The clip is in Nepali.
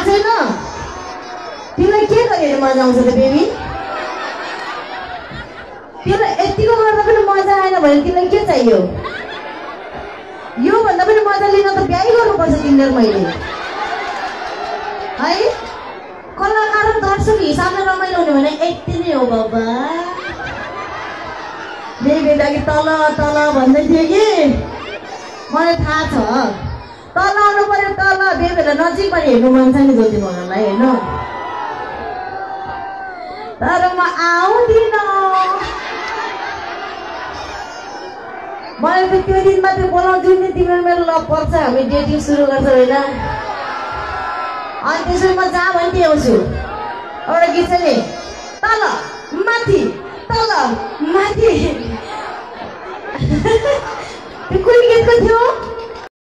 छैन तिमीलाई के गरेर मजा आउँछ त बेबी तिमीलाई यतिको गर्दा पनि मजा आएन भने तिमीलाई के चाहियो यो भन्दा पनि मजा लिन त बिहे गर्नुपर्छ तिमीले मैले है कलाकार र दर्शक हिसाबले रमाइलो हुने भने यति नै हो बाबा बेबी दागी तल तल भन्दै थियो कि मलाई थाहा छ तल आउनु पर्यो तल बेबीलाई नजिक पनि हेर्नु मन छ नि ज्योति मगरलाई हेर्नु तर म आउँदिन मलाई त त्यो दिन मात्रै बोलाउँछु नि तिम्रो मेरो लभ पर्छ हामी डेटिङ सुरु गर्छौँ होइन अनि त्यसरी म जहाँ भने आउँछु एउटा गीत छ नि तल माथि तल माथि त्यो कुन गीतको थियो